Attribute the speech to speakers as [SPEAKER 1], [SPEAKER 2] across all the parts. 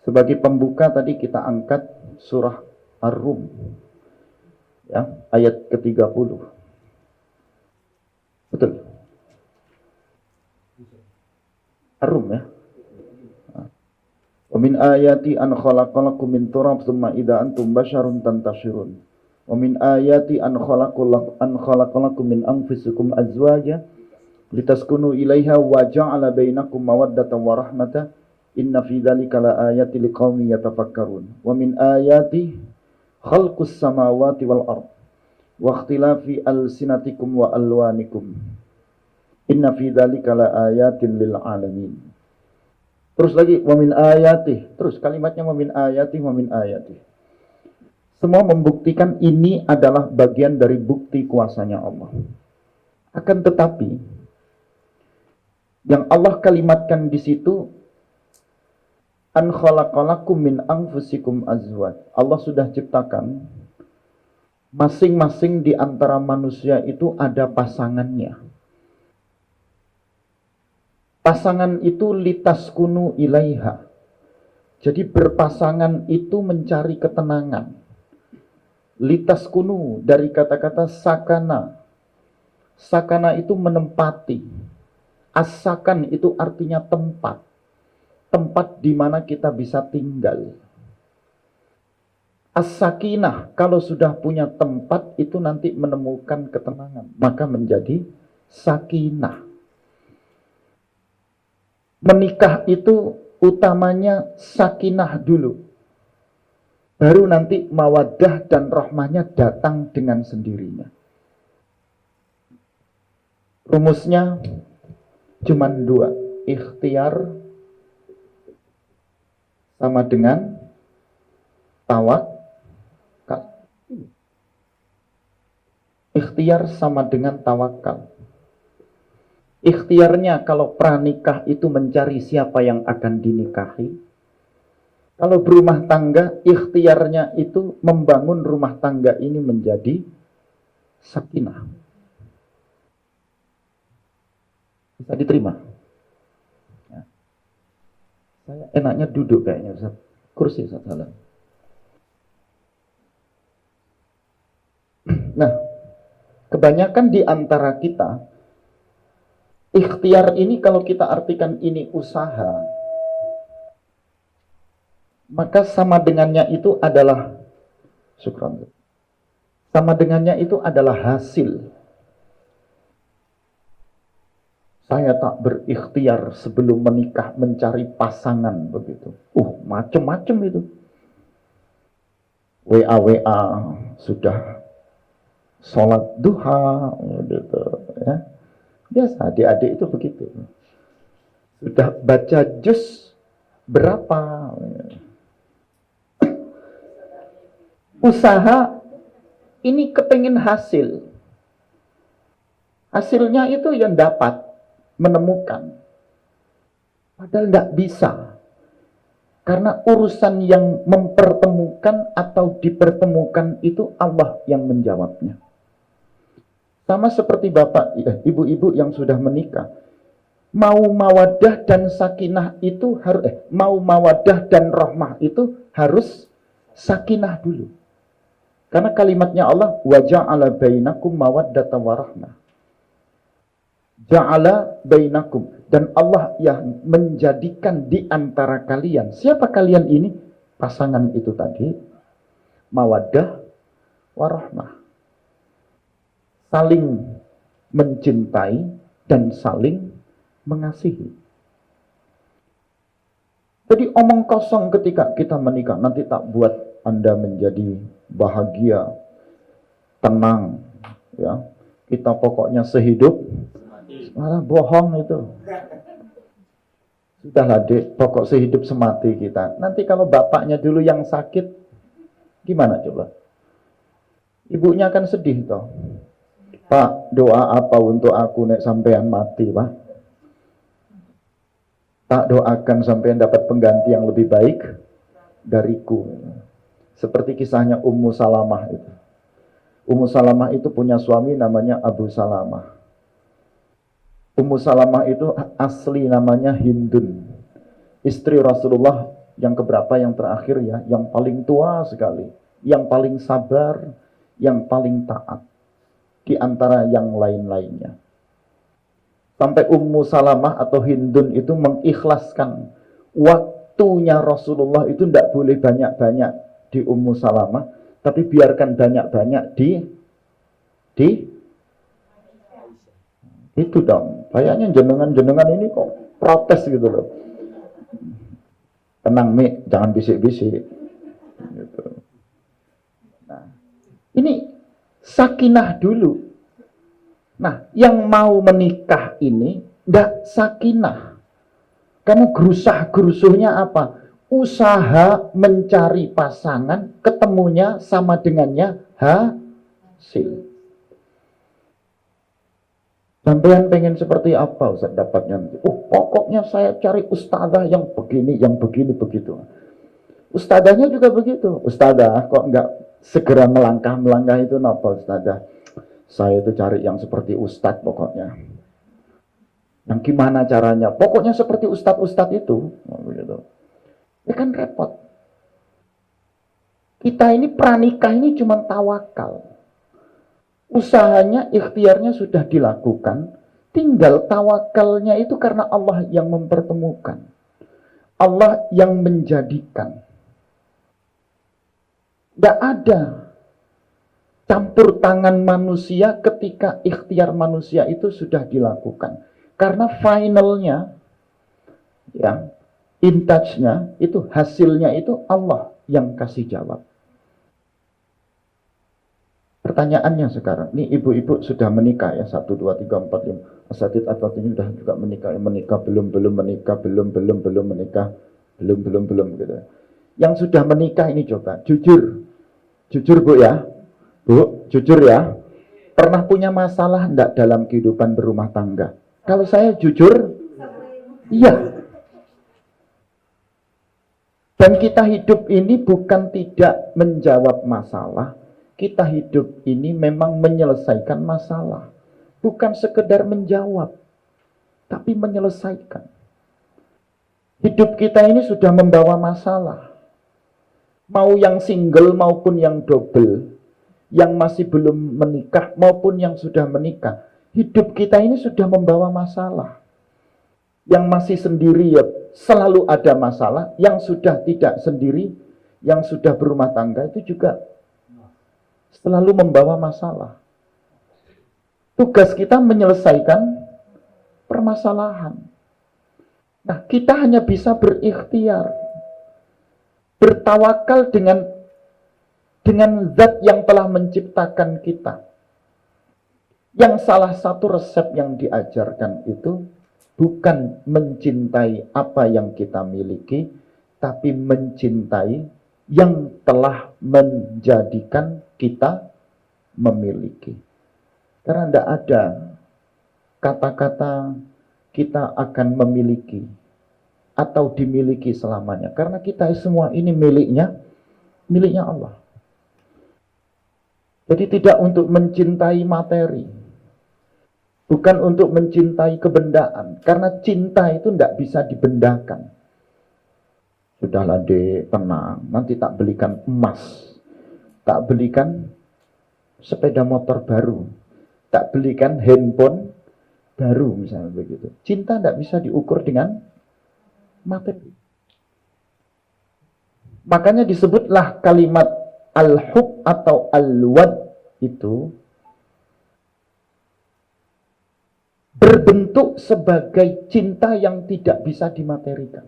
[SPEAKER 1] Sebagai pembuka tadi kita angkat surah Ar-Rum, ya, ayat ke-30. Betul. Ar-Rum ya. Wa min ayati an khalaqalakum min turab tsumma idza antum basyarun tantashirun. Wa min ayati an khalaqalakum min anfusikum azwaja litaskunu ilaiha wa ja'ala bainakum mawaddatan wa rahmatan inna fi dzalika laayatil liqaumin yatafakkarun. Wa min ayati khalqus samawati wal ard wa ikhtilafi alsinatikum wa alwanikum inna fi dzalika laayatin lil alamin. Terus lagi wa min ayati, terus kalimatnya wa min ayati wa min ayati. Semua membuktikan ini adalah bagian dari bukti kuasanya Allah. Akan tetapi yang Allah kalimatkan di situ an khalaqalakum min anfusikum azwaj. Allah sudah ciptakan masing-masing di antara manusia itu ada pasangannya. Pasangan itu litaskunu ilaiha. Jadi berpasangan itu mencari ketenangan. Litaskunu dari kata-kata sakana. Sakana itu menempati. As-sakan itu artinya tempat. Tempat di mana kita bisa tinggal. As-sakinah, kalau sudah punya tempat itu nanti menemukan ketenangan. Maka menjadi sakinah. Menikah itu utamanya sakinah dulu. Baru nanti mawaddah dan rahmahnya datang dengan sendirinya. Rumusnya cuma dua. Ikhtiar sama dengan tawakal. Ikhtiar sama dengan tawakal. Ikhtiarnya kalau pranikah itu mencari siapa yang akan dinikahi. Kalau berumah tangga, ikhtiarnya itu membangun rumah tangga ini menjadi sakinah. Bisa diterima? Ya. Saya enaknya duduk kayaknya, Ustaz. Kursi, Ustaz. Nah, kebanyakan di antara kita, ikhtiar ini kalau kita artikan ini usaha, maka sama dengannya itu adalah syukran. Sama dengannya itu adalah hasil. Saya tak berikhtiar sebelum menikah mencari pasangan begitu. Macem-macem itu. WA sudah sholat duha gitu ya. Biasa adik-adik itu begitu. Sudah baca juz berapa? Usaha ini kepengin hasil. Hasilnya itu yang dapat menemukan. Padahal tidak bisa. Karena urusan yang mempertemukan atau dipertemukan itu Allah yang menjawabnya. Sama seperti bapak, ibu-ibu yang sudah menikah. Mau mawadah dan sakinah itu harus, mau mawadah dan rahmah itu harus sakinah dulu. Karena kalimatnya Allah, wa ja'ala bainakum mawaddatan wa rahmah. Ja'ala bainakum. Dan Allah yang menjadikan di antara kalian. Siapa kalian ini? Pasangan itu tadi. Mawaddah wa rahmah. Saling mencintai dan saling mengasihi. Jadi omong kosong ketika kita menikah nanti tak buat Anda menjadi bahagia, tenang, ya. Kita pokoknya sehidup, malah bohong itu. Sudahlah dek, pokok sehidup semati kita. Nanti kalau bapaknya dulu yang sakit, gimana coba? Ibunya akan sedih toh. Pak, doa apa untuk aku nek sampean mati, Pak? Tak doakan sampean dapat pengganti yang lebih baik dariku. Seperti kisahnya Ummu Salamah itu. Ummu Salamah itu punya suami namanya Abu Salamah. Ummu Salamah itu asli namanya Hindun. Istri Rasulullah yang keberapa yang terakhir ya, yang paling tua sekali, yang paling sabar, yang paling taat di antara yang lain-lainnya. Sampai Ummu Salamah atau Hindun itu mengikhlaskan waktunya Rasulullah itu tidak boleh banyak-banyak di Ummu Salamah, tapi biarkan banyak-banyak di itu dong. Kayaknya jenengan-jenengan ini kok protes gitu loh. Tenang Mi, jangan bisik-bisik. Gitu. Nah, ini sakinah dulu. Nah, yang mau menikah ini ndak sakinah. Kamu gerusah-gerusuhnya apa? Usaha mencari pasangan, ketemunya sama dengannya hasil. Sampean pengen seperti apa Ustaz dapatnya? Oh, pokoknya saya cari ustadzah yang begini, begitu. Ustadzahnya juga begitu. Ustadzah kok enggak segera melangkah itu napa ustadzah? Saya itu cari yang seperti ustadz pokoknya. Yang gimana caranya? Pokoknya seperti ustadz-ustadz itu. Begitu. Ya kan repot. Kita ini pranikah ini cuma tawakal. Usahanya, ikhtiarnya sudah dilakukan, tinggal tawakalnya itu karena Allah yang mempertemukan, Allah yang menjadikan. Tidak ada campur tangan manusia ketika ikhtiar manusia itu sudah dilakukan, karena finalnya, ya, in touch-nya itu, hasilnya itu Allah yang kasih jawab. Pertanyaannya sekarang, nih ibu-ibu sudah menikah ya, 1, 2, 3, 4, 5. Asatid atas ini sudah juga menikah, belum menikah, belum menikah, belum gitu. Yang sudah menikah ini coba, jujur Bu ya, Bu, jujur ya, pernah punya masalah enggak dalam kehidupan berumah tangga? Kalau saya jujur, iya. Dan kita hidup ini bukan tidak menjawab masalah, kita hidup ini memang menyelesaikan masalah. Bukan sekedar menjawab, tapi menyelesaikan. Hidup kita ini sudah membawa masalah. Mau yang single maupun yang double, yang masih belum menikah maupun yang sudah menikah. Hidup kita ini sudah membawa masalah. Yang masih sendiri ya selalu ada masalah. Yang sudah tidak sendiri, yang sudah berumah tangga itu juga selalu membawa masalah. Tugas kita menyelesaikan permasalahan. Nah, kita hanya bisa berikhtiar, bertawakal dengan zat yang telah menciptakan kita. Yang salah satu resep yang diajarkan itu bukan mencintai apa yang kita miliki, tapi mencintai yang telah menjadikan kita memiliki. Karena tidak ada kata-kata kita akan memiliki atau dimiliki selamanya. Karena kita semua ini miliknya Allah. Jadi tidak untuk mencintai materi, bukan untuk mencintai kebendaan. Karena cinta itu tidak bisa dibendakan. Sudahlah Dek, tenang, nanti tak belikan emas, tak belikan sepeda motor baru, tak belikan handphone baru misalnya begitu. Cinta tidak bisa diukur dengan materi. Makanya disebutlah kalimat al-hub atau al-wad itu berbentuk sebagai cinta yang tidak bisa dimaterikan.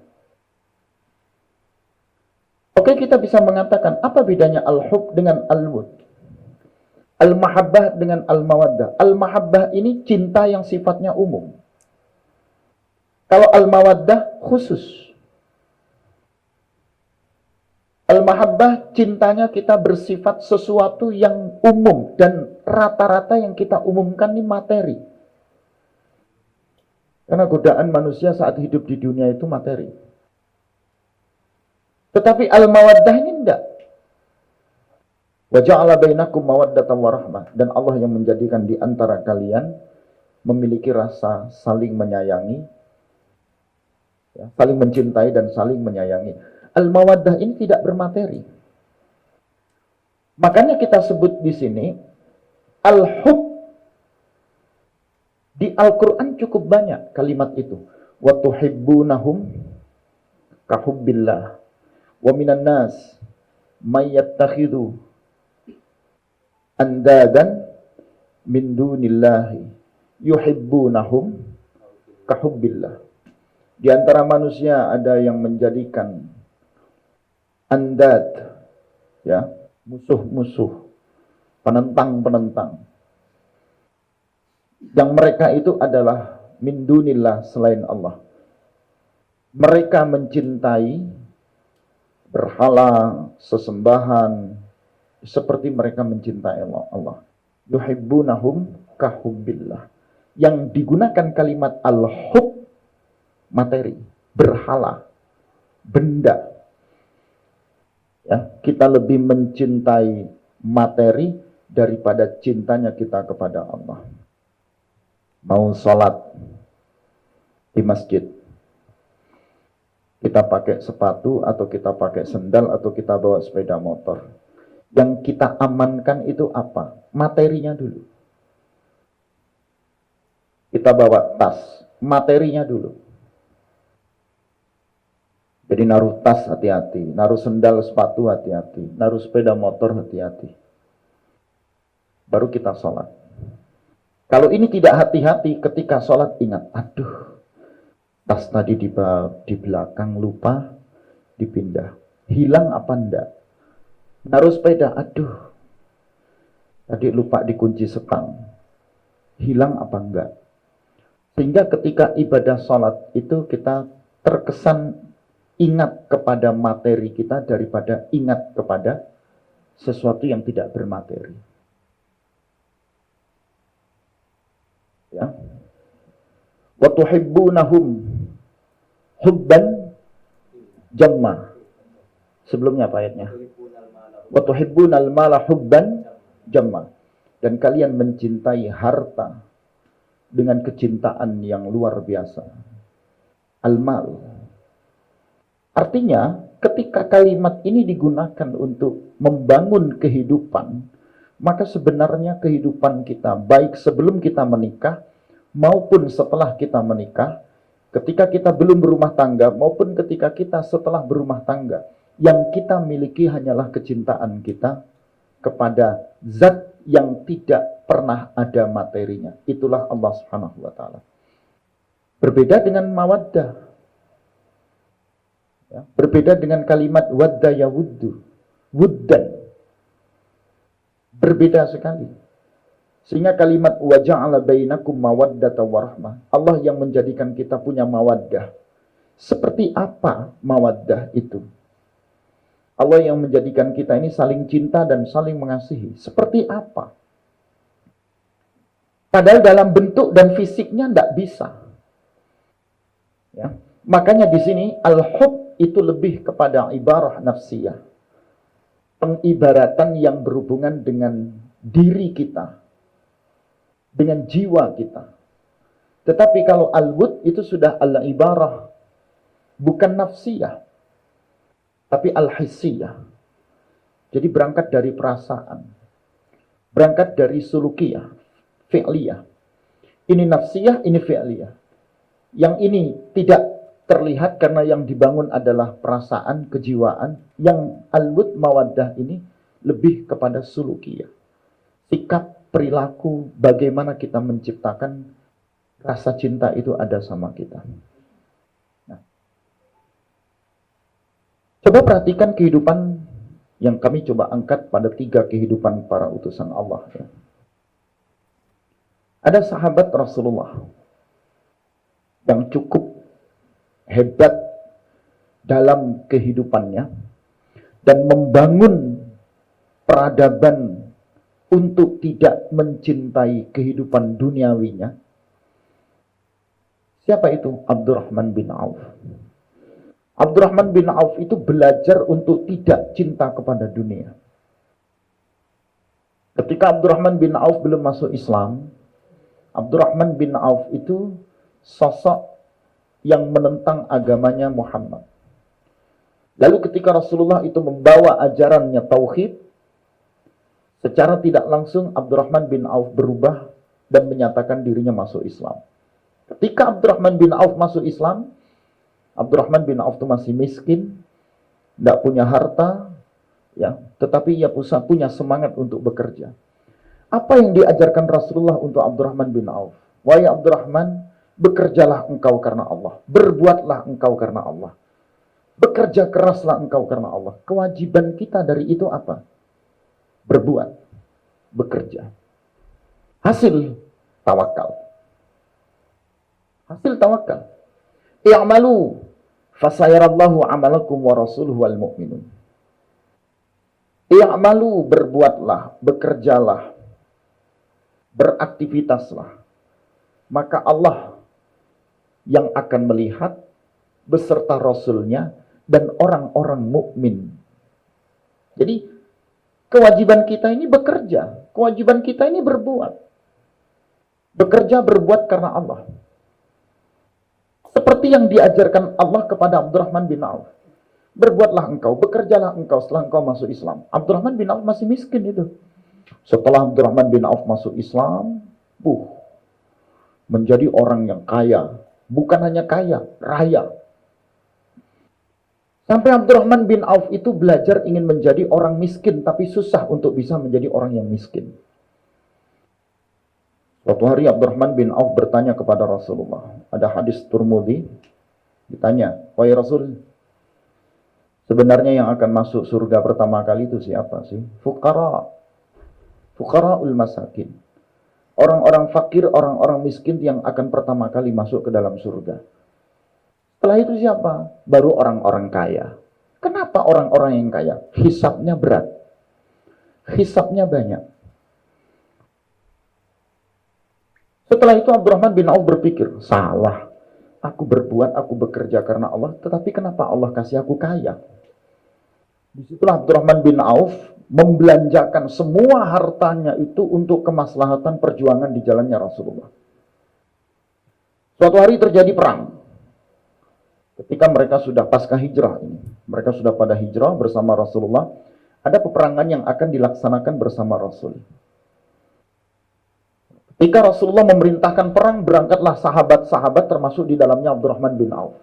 [SPEAKER 1] Oke, kita bisa mengatakan apa bedanya al-hub dengan al-wad? Al-mahabbah dengan al-mawaddah. Al-mahabbah ini cinta yang sifatnya umum. Kalau al-mawaddah khusus. Al-mahabbah cintanya kita bersifat sesuatu yang umum. Dan rata-rata yang kita umumkan ini materi. Karena godaan manusia saat hidup di dunia itu materi. Tetapi al-mawaddah ini enggak. Wa ja'ala bainakum mawaddatan wa rahmah. Dan Allah yang menjadikan di antara kalian memiliki rasa saling menyayangi, ya, saling mencintai dan saling menyayangi. Al-mawaddah ini tidak bermateri. Makanya kita sebut di sini al-hub. Di Al-Quran cukup banyak kalimat itu. Wa tuhibbunahum kahubbillah. Wa minan nas may yattakhidhu andadan min dunillahi yuhibbunahum kahubbillah. Di antara manusia ada yang menjadikan andad, ya, musuh-musuh, penentang-penentang. Yang mereka itu adalah min dunillah, selain Allah. Mereka mencintai berhala, sesembahan, seperti mereka mencintai Allah. Yuhibbunahum kahubbillah. Yang digunakan kalimat al-hub, materi, berhala, benda. Ya, kita lebih mencintai materi daripada cintanya kita kepada Allah. Mau sholat di masjid, kita pakai sepatu atau kita pakai sendal atau kita bawa sepeda motor. Yang kita amankan itu apa? Materinya dulu. Kita bawa tas, materinya dulu. Jadi naruh tas hati-hati, naruh sendal sepatu hati-hati, naruh sepeda motor hati-hati. Baru kita sholat. Kalau ini tidak hati-hati, ketika sholat ingat, aduh, tas tadi di belakang lupa dipindah. Hilang apa enggak? Naruh sepeda, aduh, tadi lupa dikunci sekam. Hilang apa enggak? Sehingga ketika ibadah sholat itu kita terkesan ingat kepada materi kita daripada ingat kepada sesuatu yang tidak bermateri. Ya. Wa tuhibbunahum hubban jamma. Sebelumnya apa ayatnya? Wa tuhibbunal mala hubban jamma. Dan kalian mencintai harta dengan kecintaan yang luar biasa. Al-mal. Artinya, ketika kalimat ini digunakan untuk membangun kehidupan, maka sebenarnya kehidupan kita, baik sebelum kita menikah, maupun setelah kita menikah, ketika kita belum berumah tangga, maupun ketika kita setelah berumah tangga, yang kita miliki hanyalah kecintaan kita kepada zat yang tidak pernah ada materinya. Itulah Allah Subhanahu wa Ta'ala. Berbeda dengan mawaddah. Ya, berbeda dengan kalimat wadda yawuddu, wuddan. Berbeda sekali. Sehingga kalimat wa ja'ala bainakum mawaddata warahmah. Allah yang menjadikan kita punya mawaddah. Seperti apa mawaddah itu? Allah yang menjadikan kita ini saling cinta dan saling mengasihi. Seperti apa? Padahal dalam bentuk dan fisiknya tidak bisa. Ya. Makanya di sini al-hub itu lebih kepada ibarah nafsiyah. Pengibaratan yang berhubungan dengan diri kita. Dengan jiwa kita. Tetapi kalau al-wud itu sudah al-ibarah. Bukan nafsiyah. Tapi al-hissiyah. Jadi berangkat dari perasaan. Berangkat dari sulukiyah. Fi'liyah. Ini nafsiyah, ini fi'liyah. Yang ini tidak terlihat karena yang dibangun adalah perasaan, kejiwaan. Yang al-wud mawaddah ini lebih kepada sulukiyah. Sikap, perilaku, bagaimana kita menciptakan rasa cinta itu ada sama kita. Nah, coba perhatikan kehidupan yang kami coba angkat pada 3 kehidupan para utusan Allah. Ya. Ada sahabat Rasulullah yang cukup hebat dalam kehidupannya dan membangun peradaban untuk tidak mencintai kehidupan duniawinya. Siapa itu? Abdurrahman bin Auf. Abdurrahman bin Auf itu belajar untuk tidak cinta kepada dunia. Ketika Abdurrahman bin Auf belum masuk Islam, Abdurrahman bin Auf itu sosok yang menentang agamanya Muhammad. Lalu ketika Rasulullah itu membawa ajarannya tauhid, secara tidak langsung Abdurrahman bin Auf berubah dan menyatakan dirinya masuk Islam. Ketika Abdurrahman bin Auf masuk Islam, Abdurrahman bin Auf itu masih miskin, tidak punya harta, ya, tetapi ia punya semangat untuk bekerja. Apa yang diajarkan Rasulullah untuk Abdurrahman bin Auf? Wahai Abdurrahman, bekerjalah engkau karena Allah, berbuatlah engkau karena Allah, bekerja keraslah engkau karena Allah. Kewajiban kita dari itu apa? Berbuat, bekerja. Hasil tawakal. Hasil tawakal. I'malu fasayarallahu amalakum wa rasuluhu wal mu'minun. I'malu, berbuatlah, bekerjalah, beraktivitaslah. Maka Allah yang akan melihat beserta Rasulnya dan orang-orang mukmin. Jadi kewajiban kita ini bekerja, kewajiban kita ini berbuat. Bekerja, berbuat karena Allah. Seperti yang diajarkan Allah kepada Abdurrahman bin Auf. Berbuatlah engkau, bekerjalah engkau setelah engkau masuk Islam. Abdurrahman bin Auf masih miskin itu. Setelah Abdurrahman bin Auf masuk Islam, menjadi orang yang kaya. Bukan hanya kaya, raya. Sampai Abdurrahman bin Auf itu belajar ingin menjadi orang miskin, tapi susah untuk bisa menjadi orang yang miskin. Suatu hari Abdurrahman bin Auf bertanya kepada Rasulullah. Ada hadis Tirmidzi, ditanya, wahai Rasul, sebenarnya yang akan masuk surga pertama kali itu siapa sih? Fuqara'ul masakin. Orang-orang fakir, orang-orang miskin yang akan pertama kali masuk ke dalam surga. Setelah itu siapa? Baru orang-orang kaya. Kenapa orang-orang yang kaya? Hisabnya berat. Hisabnya banyak. Setelah itu Abdurrahman bin Auf berpikir, salah. Aku berbuat, aku bekerja karena Allah, tetapi kenapa Allah kasih aku kaya? Disitulah Abdurrahman bin Auf membelanjakan semua hartanya itu untuk kemaslahatan perjuangan di jalannya Rasulullah. Suatu hari terjadi perang. Ketika mereka sudah pasca hijrah ini, mereka sudah pada hijrah bersama Rasulullah, ada peperangan yang akan dilaksanakan bersama Rasul. Ketika Rasulullah memerintahkan perang, berangkatlah sahabat-sahabat termasuk di dalamnya Abdurrahman bin Auf.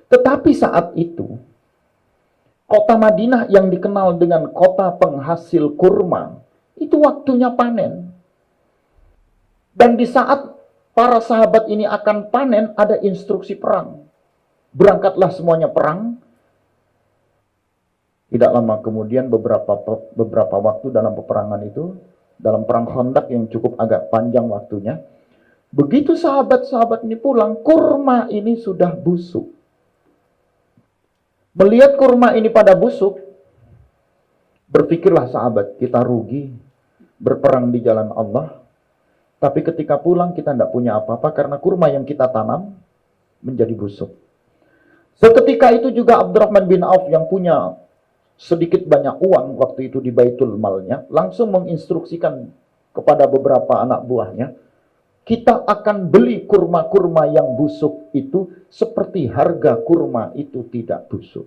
[SPEAKER 1] Tetapi saat itu, kota Madinah yang dikenal dengan kota penghasil kurma, itu waktunya panen. Dan di saat para sahabat ini akan panen, ada instruksi perang. Berangkatlah semuanya perang. Tidak lama kemudian beberapa waktu dalam peperangan itu, dalam perang Khandaq yang cukup agak panjang waktunya, begitu sahabat-sahabat ini pulang, kurma ini sudah busuk. Melihat kurma ini pada busuk, berpikirlah sahabat, kita rugi berperang di jalan Allah, tapi ketika pulang kita tidak punya apa-apa karena kurma yang kita tanam menjadi busuk. Seketika itu juga Abdurrahman bin Auf yang punya sedikit banyak uang waktu itu di Baitul Malnya, langsung menginstruksikan kepada beberapa anak buahnya, kita akan beli kurma-kurma yang busuk itu seperti harga kurma itu tidak busuk.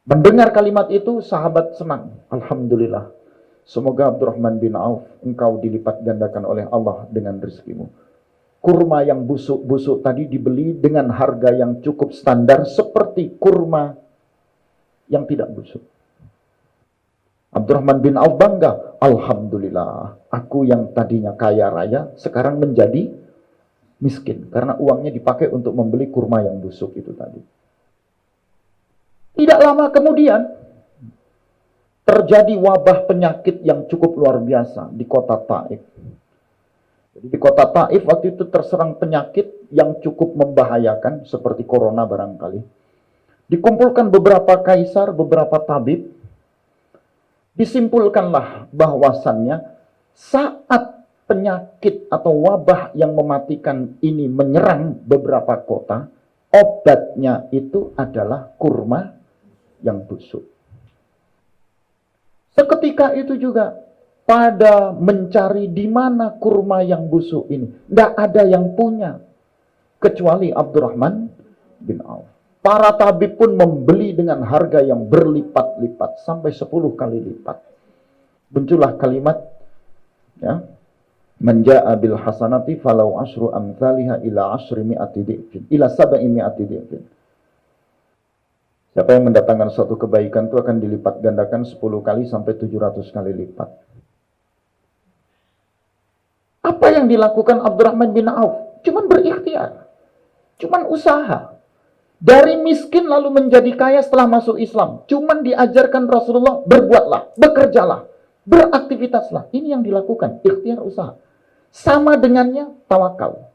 [SPEAKER 1] Mendengar kalimat itu, sahabat senang. Alhamdulillah. Semoga Abdurrahman bin Auf, engkau dilipat gandakan oleh Allah dengan rezekimu. Kurma yang busuk-busuk tadi dibeli dengan harga yang cukup standar seperti kurma yang tidak busuk. Abdurrahman bin Auf bangga. Alhamdulillah, aku yang tadinya kaya raya sekarang menjadi miskin karena uangnya dipakai untuk membeli kurma yang busuk itu tadi. Tidak lama kemudian terjadi wabah penyakit yang cukup luar biasa di kota Taif. Jadi di kota Taif waktu itu terserang penyakit yang cukup membahayakan seperti corona barangkali. Dikumpulkan beberapa kaisar, beberapa tabib. Disimpulkanlah bahwasannya saat penyakit atau wabah yang mematikan ini menyerang beberapa kota, obatnya itu adalah kurma yang busuk. Seketika itu juga pada mencari di mana kurma yang busuk ini. Tidak ada yang punya kecuali Abdurrahman bin Auf. Para tabib pun membeli dengan harga yang berlipat-lipat, sampai 10 kali lipat. Muncullah kalimat, ya, man jaa bil hasanati falau asyru amsalha ila asyri mi'ati di'fin ila sab'i mi'ati di'fin. Siapa yang mendatangkan suatu kebaikan itu akan dilipat gandakan 10 kali sampai 700 kali lipat. Apa yang dilakukan Abdurrahman bin Auf? Cuman berikhtiar, cuman usaha. Dari miskin lalu menjadi kaya setelah masuk Islam. Cuman diajarkan Rasulullah, berbuatlah, bekerjalah, beraktivitaslah. Ini yang dilakukan, ikhtiar usaha. Sama dengannya tawakal.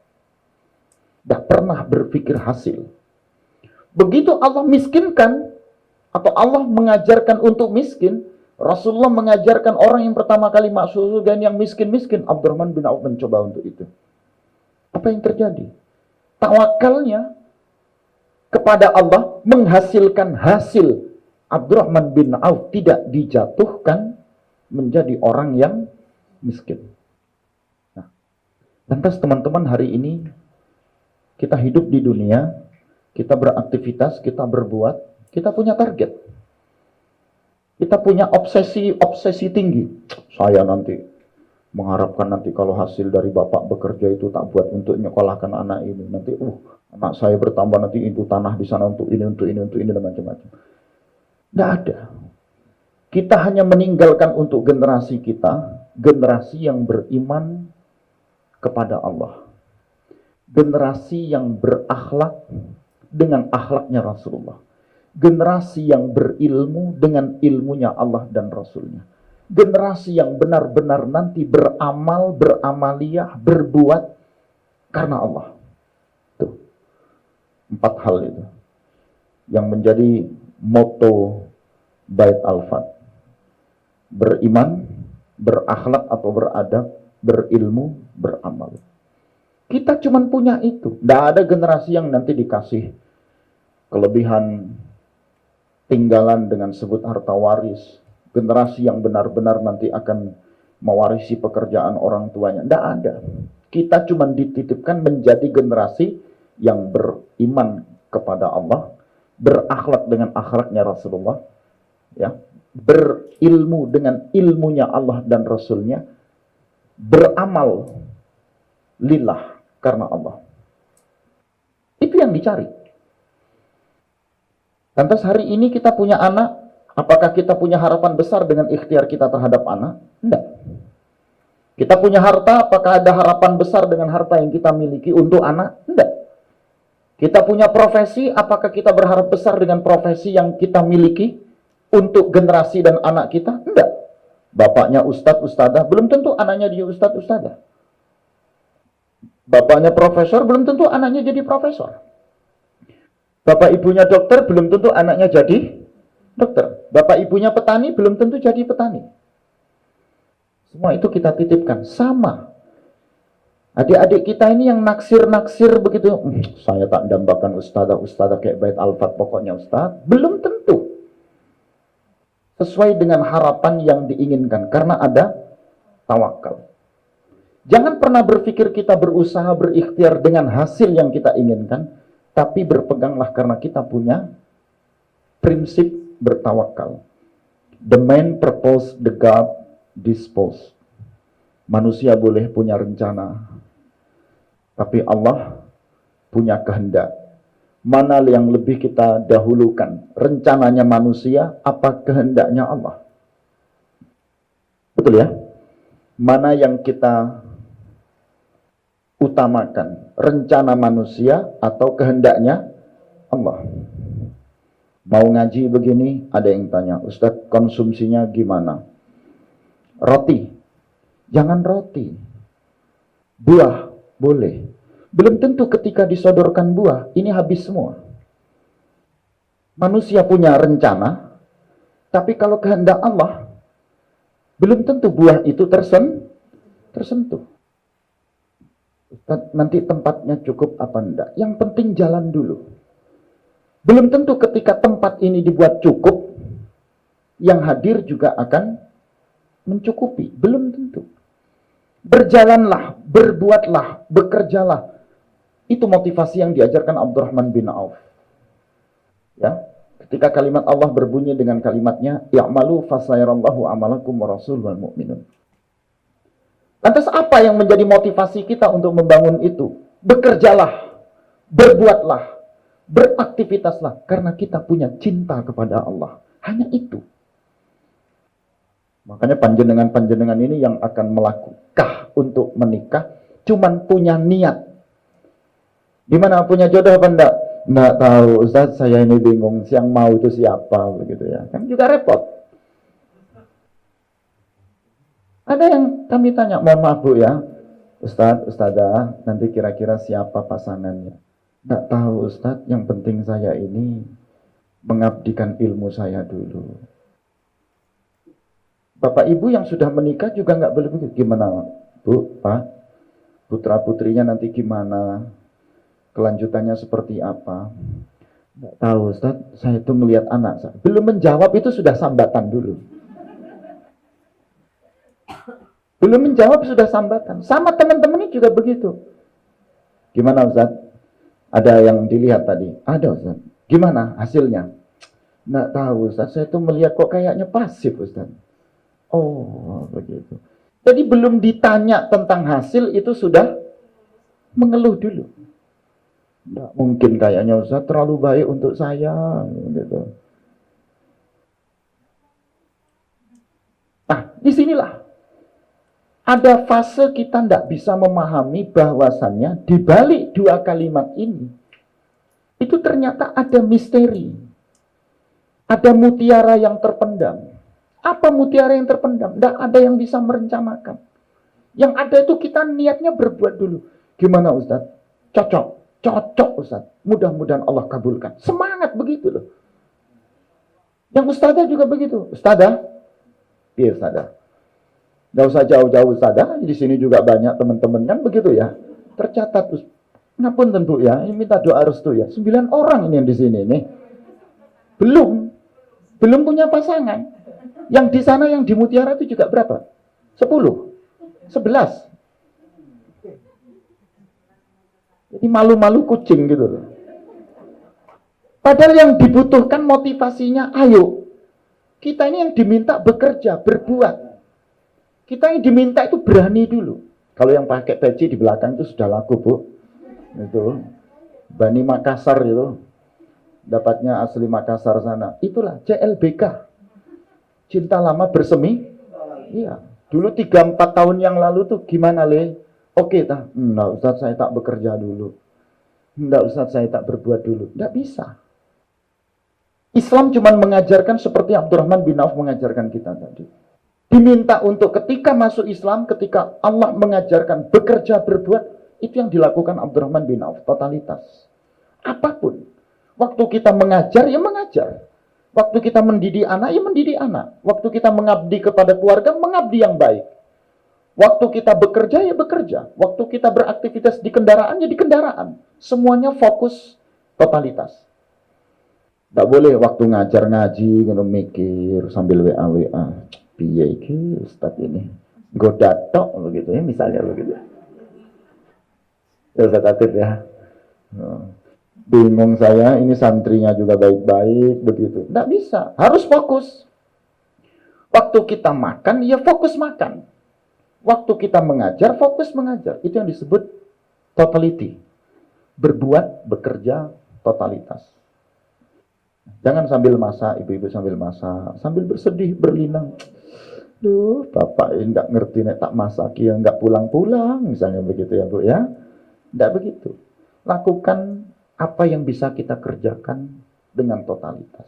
[SPEAKER 1] Tidak pernah berpikir hasil. Begitu Allah miskinkan, atau Allah mengajarkan untuk miskin, Rasulullah mengajarkan orang yang pertama kali masuk surga yang miskin-miskin. Abdurrahman bin Auf mencoba untuk itu. Apa yang terjadi? Tawakalnya kepada Allah menghasilkan hasil. Abdurrahman bin Auf tidak dijatuhkan menjadi orang yang miskin. Nah, lantas teman-teman, hari ini kita hidup di dunia, kita beraktivitas, kita berbuat, kita punya target. Kita punya obsesi tinggi. Saya nanti mengharapkan nanti kalau hasil dari bapak bekerja itu tak buat untuk nyekolahkan anak ini. Nanti anak saya bertambah, nanti itu tanah di sana untuk ini, dan macam-macam. Tidak ada. Kita hanya meninggalkan untuk generasi kita, generasi yang beriman kepada Allah. Generasi yang berakhlak dengan akhlaknya Rasulullah. Generasi yang berilmu dengan ilmunya Allah dan Rasulnya. Generasi yang benar-benar nanti beramal, beramaliyah, berbuat karena Allah. Tuh. 4 hal itu yang menjadi moto Bait Al-Fat. Beriman, berakhlak atau beradab, berilmu, beramal. Kita cuma punya itu. Tidak ada generasi yang nanti dikasih kelebihan tinggalan dengan sebut harta waris. Generasi yang benar-benar nanti akan mewarisi pekerjaan orang tuanya. Tidak ada. Kita cuma dititipkan menjadi generasi yang beriman kepada Allah, berakhlak dengan akhlaknya Rasulullah, ya, berilmu dengan ilmunya Allah dan Rasulnya, beramal lillah karena Allah. Itu yang dicari. Lantas hari ini kita punya anak, apakah kita punya harapan besar dengan ikhtiar kita terhadap anak? Tidak. Kita punya harta, apakah ada harapan besar dengan harta yang kita miliki untuk anak? Tidak. Kita punya profesi, apakah kita berharap besar dengan profesi yang kita miliki untuk generasi dan anak kita? Tidak. Bapaknya ustadz, ustadzah, belum tentu anaknya jadi ustadz, ustadzah. Bapaknya profesor, belum tentu anaknya jadi profesor. Bapak ibunya dokter, belum tentu anaknya jadi dokter. Bapak ibunya petani, belum tentu jadi petani. Semua itu kita titipkan. Sama. Adik-adik kita ini yang naksir-naksir begitu. Saya tak dambakan ustadzah kayak Bait Al-Fat, pokoknya ustadz. Belum tentu sesuai dengan harapan yang diinginkan. Karena ada tawakal. Jangan pernah berpikir kita berusaha, berikhtiar dengan hasil yang kita inginkan. Tapi berpeganglah karena kita punya prinsip bertawakal. The man propose, the God dispose. Manusia boleh punya rencana, tapi Allah punya kehendak. Mana yang lebih kita dahulukan? Rencananya manusia apa kehendaknya Allah? Betul ya? Mana yang kita utamakan, rencana manusia atau kehendaknya Allah? Mau ngaji begini, ada yang tanya, Ustadz konsumsinya gimana? Roti, jangan roti. Buah, boleh. Belum tentu ketika disodorkan buah, ini habis semua. Manusia punya rencana, tapi kalau kehendak Allah, belum tentu buah itu tersentuh. Nanti tempatnya cukup apa enggak? Yang penting jalan dulu. Belum tentu ketika tempat ini dibuat cukup, yang hadir juga akan mencukupi. Belum tentu. Berjalanlah, berbuatlah, bekerjalah. Itu motivasi yang diajarkan Abdurrahman bin Auf. Ya, ketika kalimat Allah berbunyi dengan kalimatnya, "Ya'malu fasayarallahu amalakum wa rasul wal mu'minun." Lantas apa yang menjadi motivasi kita untuk membangun itu? Bekerjalah, berbuatlah, beraktivitaslah, karena kita punya cinta kepada Allah. Hanya itu. Makanya panjenengan-panjenengan ini yang akan melakukan untuk menikah, cuman punya niat. Gimana, punya jodoh apa enggak? Enggak tahu Ustaz, saya ini bingung, yang mau itu siapa, begitu ya. Kan juga repot. Ada yang kami tanya, mohon maaf Bu ya, Ustaz, Ustazah, nanti kira-kira siapa pasangannya? Enggak tahu Ustaz, yang penting saya ini mengabdikan ilmu saya dulu. Bapak ibu yang sudah menikah juga nggak boleh begitu. Gimana Bu, Pak? Putra putrinya nanti gimana? Kelanjutannya seperti apa? Nggak tahu Ustaz, saya itu melihat anak saya. Belum menjawab itu sudah sambatan dulu. Belum menjawab sudah sambatan. Sama teman-teman ini juga begitu. Gimana Ustaz? Ada yang dilihat tadi? Ada Ustaz. Gimana hasilnya? Nggak tahu Ustaz, saya itu melihat kok kayaknya pasif Ustaz. Oh, begitu. Jadi belum ditanya tentang hasil itu sudah mengeluh dulu. Nggak mungkin kayaknya Ustaz, terlalu baik untuk saya, gitu. Nah, disinilah ada fase kita tidak bisa memahami bahwasannya di balik dua kalimat ini itu ternyata ada misteri, ada mutiara yang terpendam. Apa mutiara yang terpendam? Tidak ada yang bisa merencanakan. Yang ada itu kita niatnya berbuat dulu. Gimana Ustaz? Cocok Ustaz. Mudah-mudahan Allah kabulkan. Semangat begitu loh. Yang Ustazah juga begitu. Ustazah? Iya Ustazah. Gak usah jauh-jauh Ustazah. Di sini juga banyak teman-teman kan begitu ya. Tercatat. Ngapun tentu ya. Ini minta doa restu ya. 9 orang ini yang di sini nih. Belum punya pasangan. Yang di sana yang di mutiara itu juga berapa? 10, 11. Jadi malu-malu kucing gitu loh. Padahal yang dibutuhkan motivasinya, ayo. Kita ini yang diminta bekerja, berbuat. Kita yang diminta itu berani dulu. Kalau yang pakai peci di belakang itu sudah laku Bu. Itu Bani Makassar itu. Dapatnya asli Makassar sana. Itulah CLBK. Cinta lama bersemi. Iya. Dulu 3-4 tahun yang lalu tuh gimana Le? Oke tah. Enggak Ustaz, saya tak bekerja dulu. Enggak Ustaz, saya tak berbuat dulu. Enggak bisa. Islam cuma mengajarkan seperti Abdurrahman bin Auf mengajarkan kita tadi. Diminta untuk ketika masuk Islam, ketika Allah mengajarkan bekerja, berbuat, itu yang dilakukan Abdurrahman bin Auf, totalitas. Apapun. Waktu kita mengajar, ya mengajar. Waktu kita mendidik anak, ya mendidik anak. Waktu kita mengabdi kepada keluarga, mengabdi yang baik. Waktu kita bekerja, ya bekerja. Waktu kita beraktivitas di kendaraan, ya di kendaraan. Semuanya fokus totalitas. Tidak boleh waktu ngajar ngaji, mikir sambil WA. Piye iki Ustaz ini. Goda tok begitu ya, misalnya begitu. Ya Ustaz Atif ya. Bingung saya, ini santrinya juga baik-baik, begitu. Tidak bisa, harus fokus. Waktu kita makan, ya fokus makan. Waktu kita mengajar, fokus mengajar. Itu yang disebut totality. Berbuat, bekerja, totalitas. Jangan sambil masak, ibu-ibu sambil masak, sambil bersedih, berlinang. Duh, bapak ini nggak ngerti, nek tak masak, ya nggak pulang-pulang, misalnya begitu ya Bu ya. Tidak begitu. Lakukan apa yang bisa kita kerjakan dengan totalitas.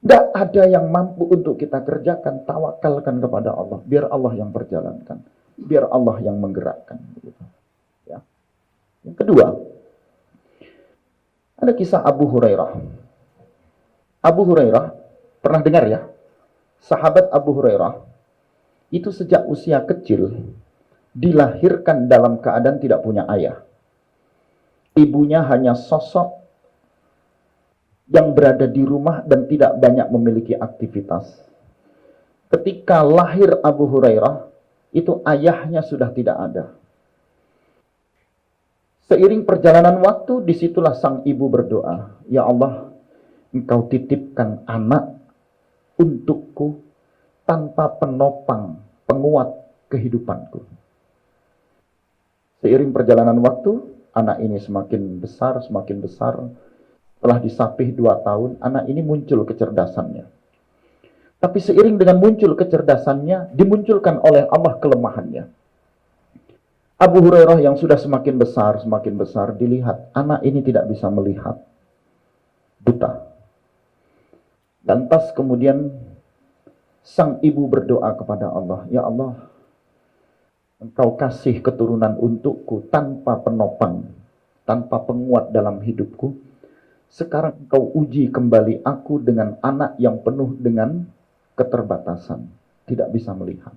[SPEAKER 1] Tidak ada yang mampu untuk kita kerjakan, tawakalkan kepada Allah. Biar Allah yang perjalankan. Biar Allah yang menggerakkan. Ya. Yang kedua, ada kisah Abu Hurairah. Abu Hurairah, pernah dengar ya? Sahabat Abu Hurairah, itu sejak usia kecil, dilahirkan dalam keadaan tidak punya ayah. Ibunya hanya sosok yang berada di rumah dan tidak banyak memiliki aktivitas. Ketika lahir Abu Hurairah, itu ayahnya sudah tidak ada. Seiring perjalanan waktu, disitulah sang ibu berdoa, "Ya Allah, engkau titipkan anak untukku tanpa penopang, penguat kehidupanku. Seiring perjalanan waktu, anak ini semakin besar. Setelah disapih 2 tahun, anak ini muncul kecerdasannya. Tapi seiring dengan muncul kecerdasannya, dimunculkan oleh Allah kelemahannya. Abu Hurairah yang sudah semakin besar, dilihat anak ini tidak bisa melihat, buta. Lantas kemudian sang ibu berdoa kepada Allah, ya Allah, engkau kasih keturunan untukku tanpa penopang, tanpa penguat dalam hidupku. Sekarang engkau uji kembali aku dengan anak yang penuh dengan keterbatasan, tidak bisa melihat.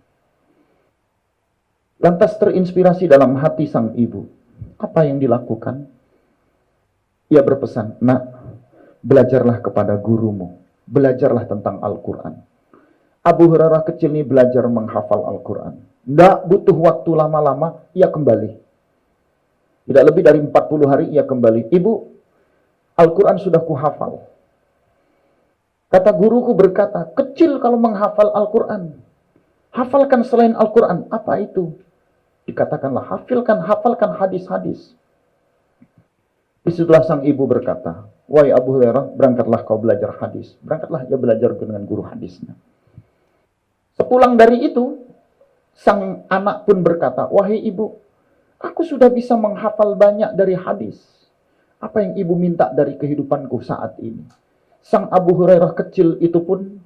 [SPEAKER 1] Lantas terinspirasi dalam hati sang ibu. Apa yang dilakukan? Ia berpesan, nak, belajarlah kepada gurumu. Belajarlah tentang Al-Quran. Abu Hurairah kecil ini belajar menghafal Al-Quran. Tidak butuh waktu lama-lama, ia kembali. Tidak lebih dari 40 hari ia kembali. Ibu, Al-Quran sudah kuhafal. Kata guruku berkata, kecil kalau menghafal Al-Quran. Hafalkan selain Al-Quran. Apa itu? Dikatakanlah, hafalkan hadis-hadis. Disitulah sang ibu berkata, wahai Abu Hurairah, berangkatlah kau belajar hadis. Berangkatlah ia belajar dengan guru hadisnya. Sepulang dari itu, sang anak pun berkata, wahai ibu, aku sudah bisa menghafal banyak dari hadis. Apa yang ibu minta dari kehidupanku saat ini? Sang Abu Hurairah kecil itu pun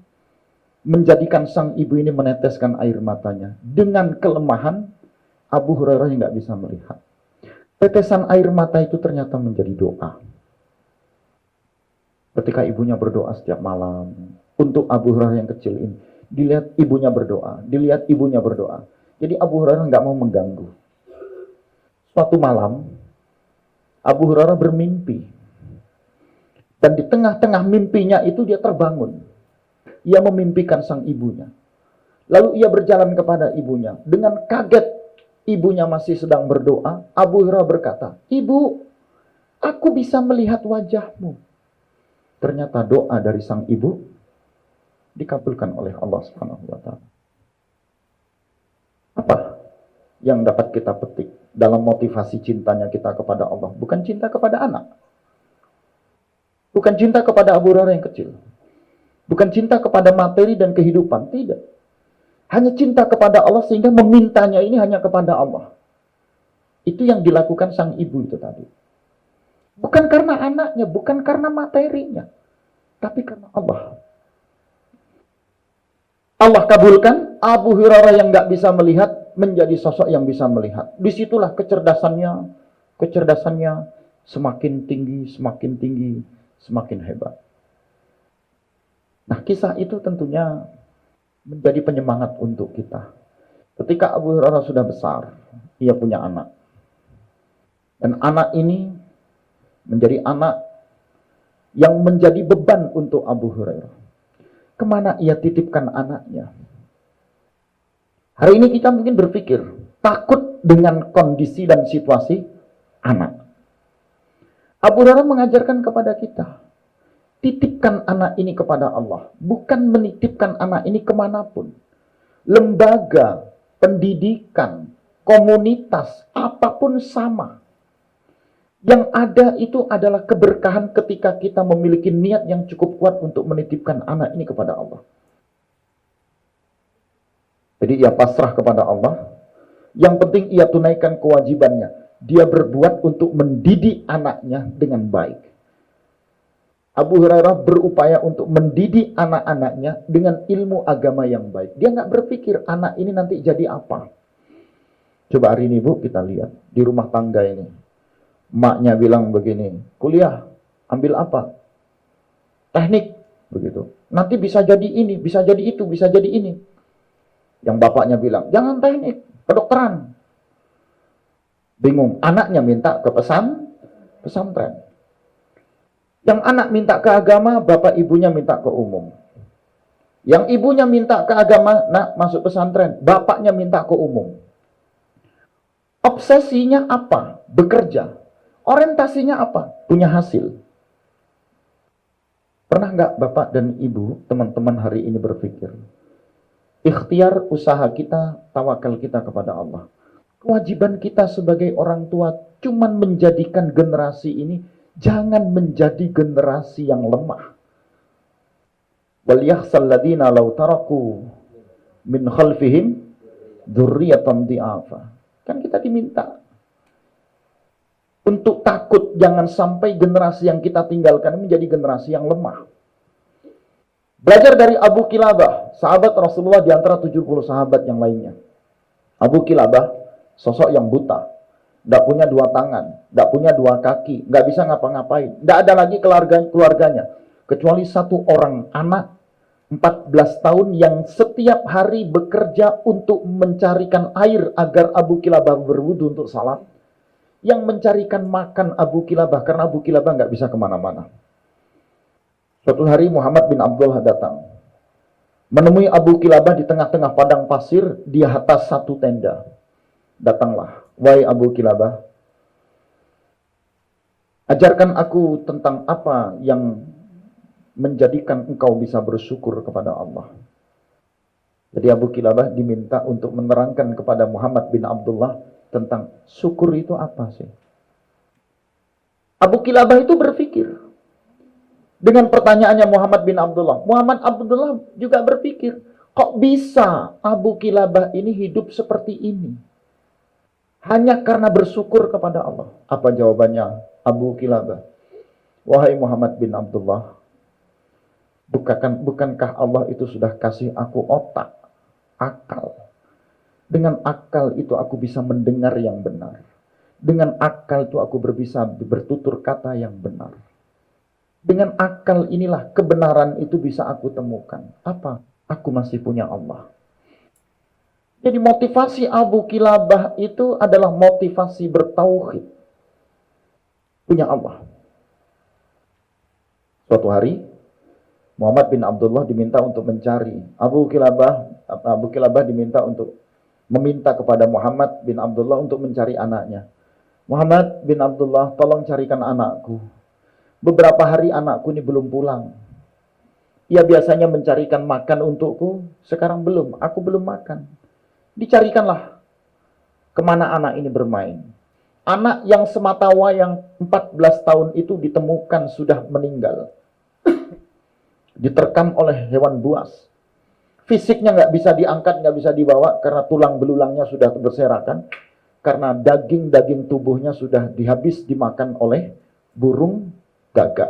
[SPEAKER 1] menjadikan sang ibu ini meneteskan air matanya. Dengan kelemahan, Abu Hurairah yang nggak bisa melihat. Tetesan air mata itu ternyata menjadi doa. Ketika ibunya berdoa setiap malam untuk Abu Hurairah yang kecil ini, dilihat ibunya berdoa. Jadi Abu Hurairah nggak mau mengganggu. Suatu malam, Abu Hurairah bermimpi. Dan di tengah-tengah mimpinya itu dia terbangun. Ia memimpikan sang ibunya. Lalu ia berjalan kepada ibunya. Dengan kaget, ibunya masih sedang berdoa. Abu Hurairah berkata, ibu, aku bisa melihat wajahmu. Ternyata doa dari sang ibu dikabulkan oleh Allah Subhanahu wa Ta'ala. Apa yang dapat kita petik dalam motivasi cintanya kita kepada Allah? Bukan cinta kepada anak. Bukan cinta kepada Abu Hurairah yang kecil. Bukan cinta kepada materi dan kehidupan. Tidak. Hanya cinta kepada Allah sehingga memintanya ini hanya kepada Allah. Itu yang dilakukan sang ibu itu tadi. Bukan karena anaknya, bukan karena materinya. Tapi karena Allah. Allah kabulkan, Abu Hurairah yang nggak bisa melihat menjadi sosok yang bisa melihat. Disitulah kecerdasannya semakin tinggi, semakin hebat. Nah, kisah itu tentunya menjadi penyemangat untuk kita. Ketika Abu Hurairah sudah besar, ia punya anak. Dan anak ini menjadi anak yang menjadi beban untuk Abu Hurairah. Kemana ia titipkan anaknya? Hari ini kita mungkin berpikir, takut dengan kondisi dan situasi anak. Abu Hurairah mengajarkan kepada kita, titipkan anak ini kepada Allah. Bukan menitipkan anak ini kemanapun. Lembaga, pendidikan, komunitas, apapun sama. Yang ada itu adalah keberkahan ketika kita memiliki niat yang cukup kuat untuk menitipkan anak ini kepada Allah. Jadi ia pasrah kepada Allah. Yang penting ia tunaikan kewajibannya. Dia berbuat untuk mendidik anaknya dengan baik. Abu Hurairah berupaya untuk mendidik anak-anaknya dengan ilmu agama yang baik. Dia nggak berpikir anak ini nanti jadi apa. Coba hari ini Bu, kita lihat di rumah tangga ini. Maknya bilang begini, kuliah, ambil apa? Teknik, begitu. Nanti bisa jadi ini, bisa jadi itu, bisa jadi ini. Yang bapaknya bilang, jangan teknik, kedokteran. Bingung, anaknya minta ke pesantren. Yang anak minta ke agama, bapak ibunya minta ke umum. Yang ibunya minta ke agama, nak masuk pesantren, bapaknya minta ke umum. Obsesinya apa? Bekerja. Orientasinya apa? Punya hasil. Pernah nggak Bapak dan Ibu, teman-teman hari ini berpikir, ikhtiar usaha kita, tawakal kita kepada Allah. Kewajiban kita sebagai orang tua cuman menjadikan generasi ini jangan menjadi generasi yang lemah. Wal yakhsal ladina law taraku min khalfihim dzurriyyatan dhi'afa. Kan kita diminta untuk takut jangan sampai generasi yang kita tinggalkan menjadi generasi yang lemah. Belajar dari Abu Kilabah, sahabat Rasulullah di antara 70 sahabat yang lainnya. Abu Kilabah, sosok yang buta, tidak punya dua tangan, tidak punya dua kaki, nggak bisa ngapa-ngapain. Tidak ada lagi keluarganya, kecuali satu orang anak 14 tahun yang setiap hari bekerja untuk mencarikan air agar Abu Kilabah berwudu untuk salat. Yang mencarikan makan Abu Kilabah, karena Abu Kilabah nggak bisa kemana-mana. Suatu hari Muhammad bin Abdullah datang, menemui Abu Kilabah di tengah-tengah padang pasir, di atas satu tenda. Datanglah, wahai Abu Kilabah, ajarkan aku tentang apa yang menjadikan engkau bisa bersyukur kepada Allah. Jadi Abu Kilabah diminta untuk menerangkan kepada Muhammad bin Abdullah tentang syukur itu apa sih. Abu Kilabah itu berpikir dengan pertanyaannya Muhammad bin Abdullah. Muhammad Abdullah juga berpikir, kok bisa Abu Kilabah ini hidup seperti ini? Hanya karena bersyukur kepada Allah. Apa jawabannya Abu Kilabah? Wahai Muhammad bin Abdullah, bukankah Allah itu sudah kasih aku otak, akal? Dengan akal itu aku bisa mendengar yang benar. Dengan akal itu aku bisa bertutur kata yang benar. Dengan akal inilah kebenaran itu bisa aku temukan. Apa? Aku masih punya Allah. Jadi motivasi Abu Kilabah itu adalah motivasi bertauhid. Punya Allah. Suatu hari, Muhammad bin Abdullah diminta untuk mencari. Abu Kilabah diminta untuk meminta kepada Muhammad bin Abdullah untuk mencari anaknya. Muhammad bin Abdullah, tolong carikan anakku. Beberapa hari anakku ini belum pulang. Ia biasanya mencarikan makan untukku, sekarang belum, aku belum makan. Dicarikanlah kemana anak ini bermain. Anak yang semata wayang 14 tahun itu ditemukan sudah meninggal. Diterkam oleh hewan buas. Fisiknya nggak bisa diangkat, nggak bisa dibawa karena tulang belulangnya sudah berserakan. Karena daging-daging tubuhnya sudah dihabis dimakan oleh burung gagak.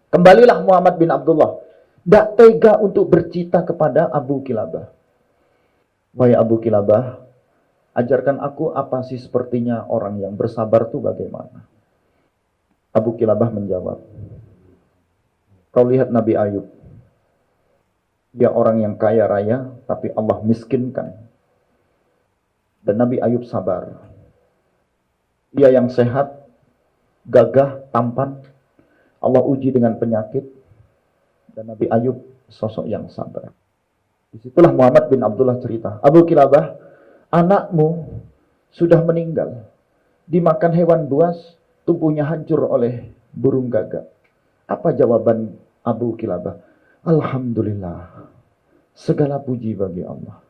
[SPEAKER 1] Kembalilah Muhammad bin Abdullah. Tidak tega untuk bercita kepada Abu Kilabah. Wahai Abu Kilabah, ajarkan aku apa sih sepertinya orang yang bersabar itu bagaimana? Abu Kilabah menjawab, kau lihat Nabi Ayub. Dia orang yang kaya raya, tapi Allah miskinkan. Dan Nabi Ayub sabar. Dia yang sehat, gagah, tampan. Allah uji dengan penyakit. Dan Nabi Ayub sosok yang sabar. Disitulah Muhammad bin Abdullah cerita. Abu Kilabah, anakmu sudah meninggal. Dimakan hewan buas, tubuhnya hancur oleh burung gagak. Apa jawaban Abu Kilabah? Alhamdulillah, segala puji bagi Allah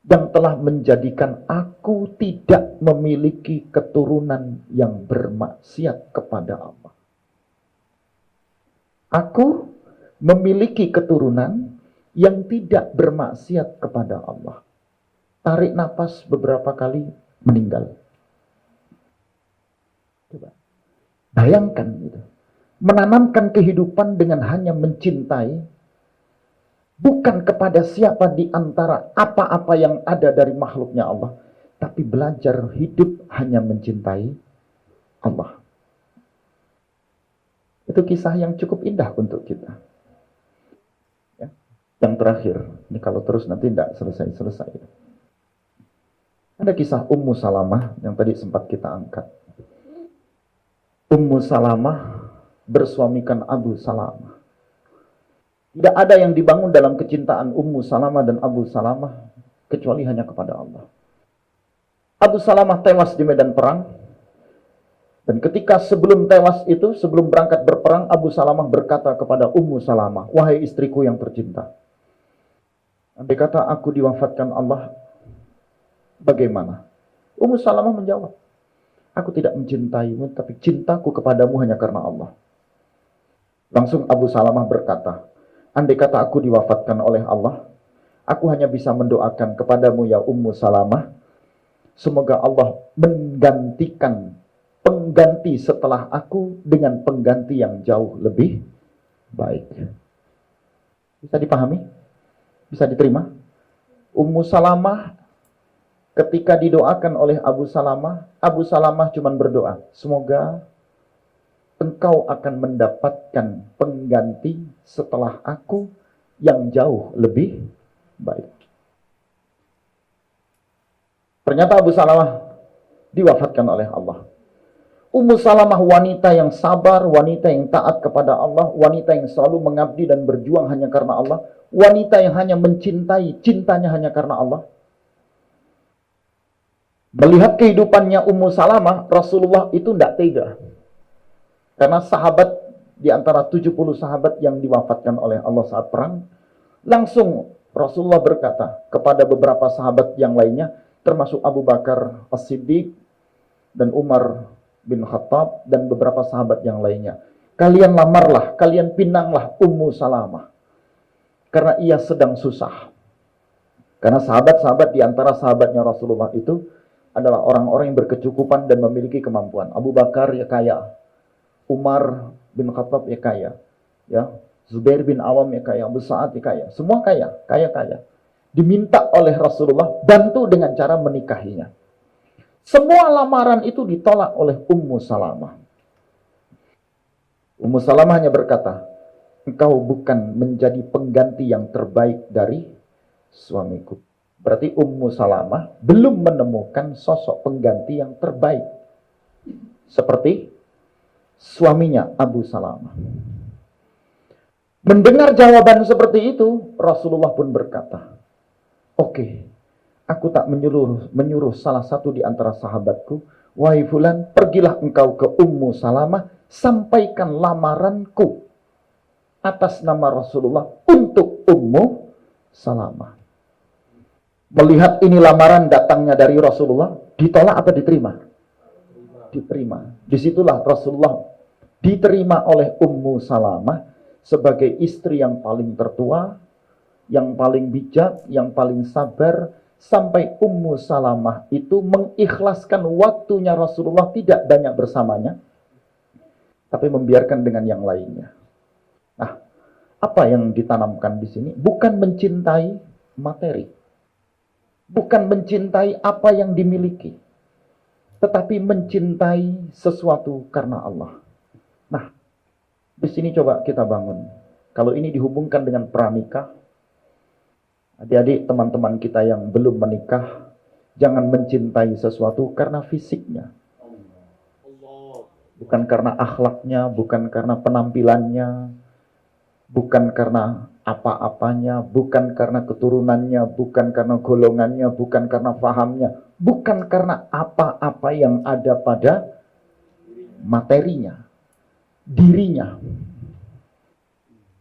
[SPEAKER 1] yang telah menjadikan aku tidak memiliki keturunan yang bermaksiat kepada Allah. Aku memiliki keturunan yang tidak bermaksiat kepada Allah. Tarik nafas beberapa kali, meninggal. Coba bayangkan gitu. Menanamkan kehidupan dengan hanya mencintai, bukan kepada siapa di antara apa-apa yang ada dari makhluknya Allah, tapi belajar hidup hanya mencintai Allah. Itu kisah yang cukup indah untuk kita. Ya. Yang terakhir, ini kalau terus nanti tidak selesai-selesai. Ada kisah Ummu Salamah yang tadi sempat kita angkat. Ummu Salamah bersuamikan Abu Salamah. Tidak ada yang dibangun dalam kecintaan Ummu Salamah dan Abu Salamah kecuali hanya kepada Allah. Abu Salamah tewas di medan perang. Dan ketika sebelum tewas itu, sebelum berangkat berperang, Abu Salamah berkata kepada Ummu Salamah, wahai istriku yang tercinta, andai kata aku diwafatkan Allah, bagaimana? Ummu Salamah menjawab, aku tidak mencintaimu, tapi cintaku kepadamu hanya karena Allah. Langsung Abu Salamah berkata, andai kata aku diwafatkan oleh Allah, aku hanya bisa mendoakan kepadamu ya Ummu Salamah, semoga Allah menggantikan pengganti setelah aku dengan pengganti yang jauh lebih baik. Bisa dipahami? Bisa diterima? Ummu Salamah ketika didoakan oleh Abu Salamah cuma berdoa, semoga engkau akan mendapatkan pengganti setelah aku yang jauh lebih baik. Ternyata Abu Salamah diwafatkan oleh Allah. Ummu Salamah wanita yang sabar, wanita yang taat kepada Allah, wanita yang selalu mengabdi dan berjuang hanya karena Allah, wanita yang hanya mencintai, cintanya hanya karena Allah. Melihat kehidupannya Ummu Salamah, Rasulullah itu tidak tega. Karena sahabat, di antara 70 sahabat yang diwafatkan oleh Allah saat perang, langsung Rasulullah berkata kepada beberapa sahabat yang lainnya, termasuk Abu Bakar As-Siddiq dan Umar bin Khattab dan beberapa sahabat yang lainnya, kalian lamarlah, kalian pinanglah Ummu Salamah, karena ia sedang susah. Karena sahabat-sahabat di antara sahabatnya Rasulullah itu adalah orang-orang yang berkecukupan dan memiliki kemampuan. Abu Bakar ya kaya, Umar bin Khattab ya kaya, ya, Zubair bin Awam ya kaya, Abu Sa'ad ya kaya, semua kaya. Diminta oleh Rasulullah bantu dengan cara menikahinya. Semua lamaran itu ditolak oleh Ummu Salamah. Ummu Salamah hanya berkata, engkau bukan menjadi pengganti yang terbaik dari suamiku. Berarti Ummu Salamah belum menemukan sosok pengganti yang terbaik seperti suaminya Abu Salamah. Mendengar jawaban seperti itu, Rasulullah pun berkata, oke, aku tak menyuruh salah satu di antara sahabatku, wahai fulan, pergilah engkau ke Ummu Salamah, sampaikan lamaranku atas nama Rasulullah untuk Ummu Salamah. Melihat ini lamaran datangnya dari Rasulullah, ditolak atau diterima? Diterima. Disitulah Rasulullah diterima oleh Ummu Salamah sebagai istri yang paling tertua, yang paling bijak, yang paling sabar, sampai Ummu Salamah itu mengikhlaskan waktunya Rasulullah tidak banyak bersamanya, tapi membiarkan dengan yang lainnya. Nah, apa yang ditanamkan di sini? Bukan mencintai materi, bukan mencintai apa yang dimiliki, tetapi mencintai sesuatu karena Allah. Nah, di sini coba kita bangun. Kalau ini dihubungkan dengan pranikah, adik-adik, teman-teman kita yang belum menikah, jangan mencintai sesuatu karena fisiknya. Bukan karena akhlaknya, bukan karena penampilannya, bukan karena apa-apanya, bukan karena keturunannya, bukan karena golongannya, bukan karena fahamnya, bukan karena apa-apa yang ada pada materinya, dirinya.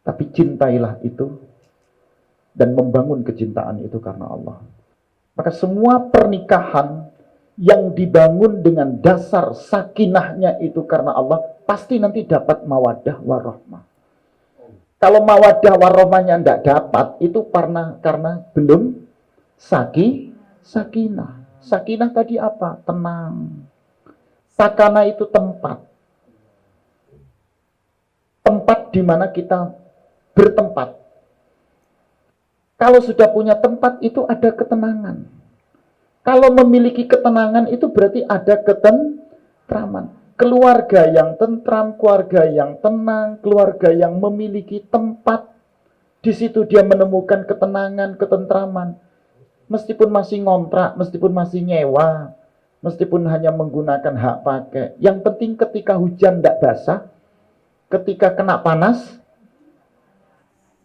[SPEAKER 1] Tapi cintailah itu dan membangun kecintaan itu karena Allah. Maka semua pernikahan yang dibangun dengan dasar sakinahnya itu karena Allah, pasti nanti dapat mawaddah warahmah. Kalau mawaddah warahmahnya tidak dapat, itu karena belum sakinah. Sakinah tadi apa? Tenang. Sakana itu tempat. Tempat di mana kita bertempat. Kalau sudah punya tempat, itu ada ketenangan. Kalau memiliki ketenangan, itu berarti ada ketentraman. Keluarga yang tentram, keluarga yang tenang, keluarga yang memiliki tempat. Di situ dia menemukan ketenangan, ketentraman. Meskipun masih ngontrak, meskipun masih nyewa, meskipun hanya menggunakan hak pakai. Yang penting ketika hujan tidak basah, ketika kena panas,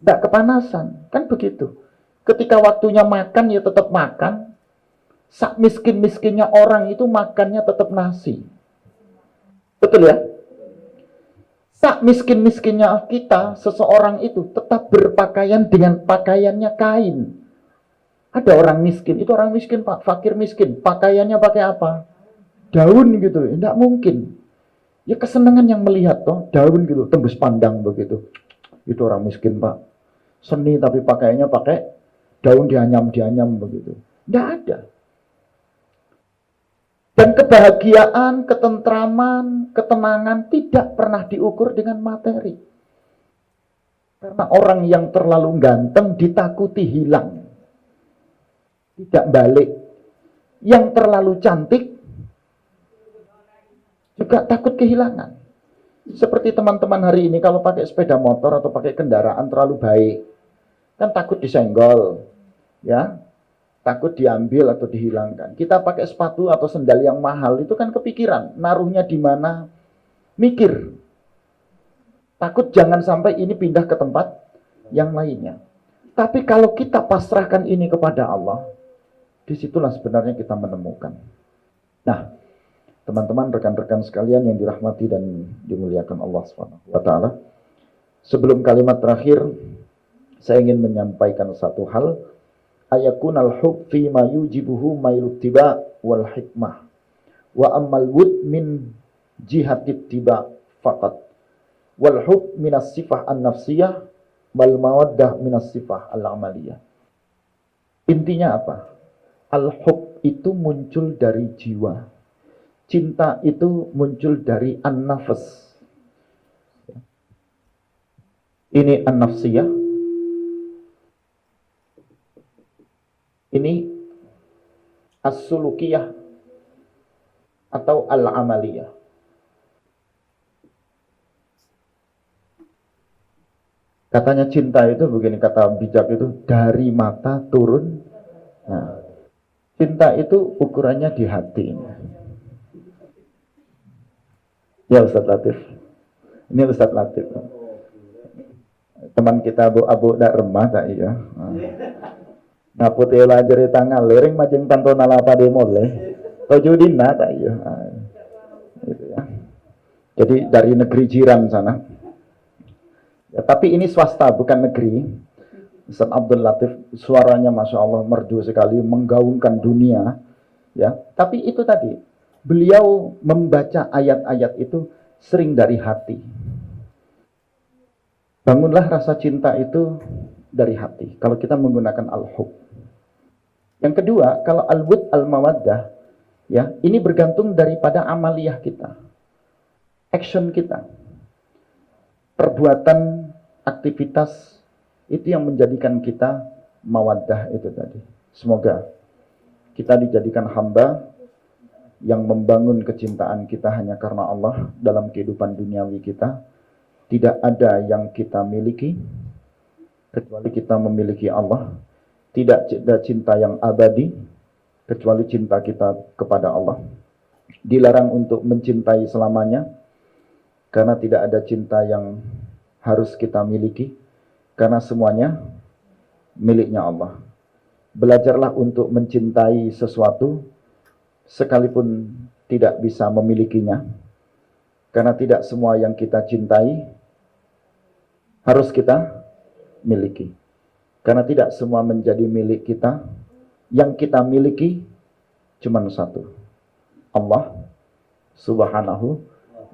[SPEAKER 1] tidak kepanasan. Kan begitu. Ketika waktunya makan, ya tetap makan. Sak miskin-miskinnya orang itu makannya tetap nasi. Betul ya? Sak miskin-miskinnya kita, seseorang itu tetap berpakaian dengan pakaiannya kain. Ada orang miskin, itu orang miskin Pak, fakir miskin, pakaiannya pakai apa? Daun gitu, tidak mungkin. Ya kesenangan yang melihat toh, daun gitu, tembus pandang begitu. Itu orang miskin Pak. Seni tapi pakaiannya pakai daun dianyam-dianyam begitu. Tidak ada. Dan kebahagiaan, ketentraman, ketenangan tidak pernah diukur dengan materi. Karena orang yang terlalu ganteng ditakuti hilang. Tidak balik. Yang terlalu cantik juga takut kehilangan. Seperti teman-teman hari ini kalau pakai sepeda motor atau pakai kendaraan terlalu baik, kan takut disenggol, ya, takut diambil atau dihilangkan. Kita pakai sepatu atau sendal yang mahal itu kan kepikiran, naruhnya di mana, mikir. Takut jangan sampai ini pindah ke tempat yang lainnya. Tapi kalau kita pasrahkan ini kepada Allah, disitulah sebenarnya kita menemukan. Nah, teman-teman, rekan-rekan sekalian yang dirahmati dan dimuliakan Allah SWT, sebelum kalimat terakhir, saya ingin menyampaikan satu hal. Ayakunal hub fi ma yujibuhu mailut tiba wal hikmah. Wa ammal wud min jihatit tiba faqat. Wal hub minas sifah an-nafsiyah wal mawaddah minas sifah al-amaliyah. Intinya apa? Al-hub itu muncul dari jiwa. Cinta itu muncul dari an-nafs. Ini an-nafsiyah. Ini as-sulukiyah atau al-amaliyah. Katanya cinta itu begini, kata bijak itu dari mata turun. Nah, cinta itu ukurannya di hati. Ya Ustaz Latif. Ini Ustaz Latif. Teman kita Abu dak remah tak iya. Nah putih lajari tangan lering majeng tanto nalapa demole. Tojudina tak iya. Gitu ya. Jadi dari negeri jiran sana. Ya, tapi ini swasta bukan negeri. Ustaz Abdul Latif suaranya Masya Allah merdu sekali, menggaungkan dunia. Ya, tapi itu tadi. Beliau membaca ayat-ayat itu sering dari hati. Bangunlah rasa cinta itu dari hati. Kalau kita menggunakan al-hub. Yang kedua, kalau al-wud al-mawaddah, ya, ini bergantung daripada amaliyah kita. Action kita. Perbuatan, aktivitas, itu yang menjadikan kita mawaddah itu tadi. Semoga kita dijadikan hamba yang membangun kecintaan kita hanya karena Allah dalam kehidupan duniawi kita. Tidak ada yang kita miliki kecuali kita memiliki Allah. Tidak ada cinta yang abadi kecuali cinta kita kepada Allah. Dilarang untuk mencintai selamanya karena tidak ada cinta yang harus kita miliki karena semuanya miliknya Allah. Belajarlah untuk mencintai sesuatu sekalipun tidak bisa memilikinya, karena tidak semua yang kita cintai harus kita miliki, karena tidak semua menjadi milik kita. Yang kita miliki cuma satu, Allah Subhanahu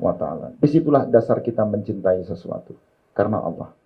[SPEAKER 1] wa ta'ala. Disitulah dasar kita mencintai sesuatu, karena Allah.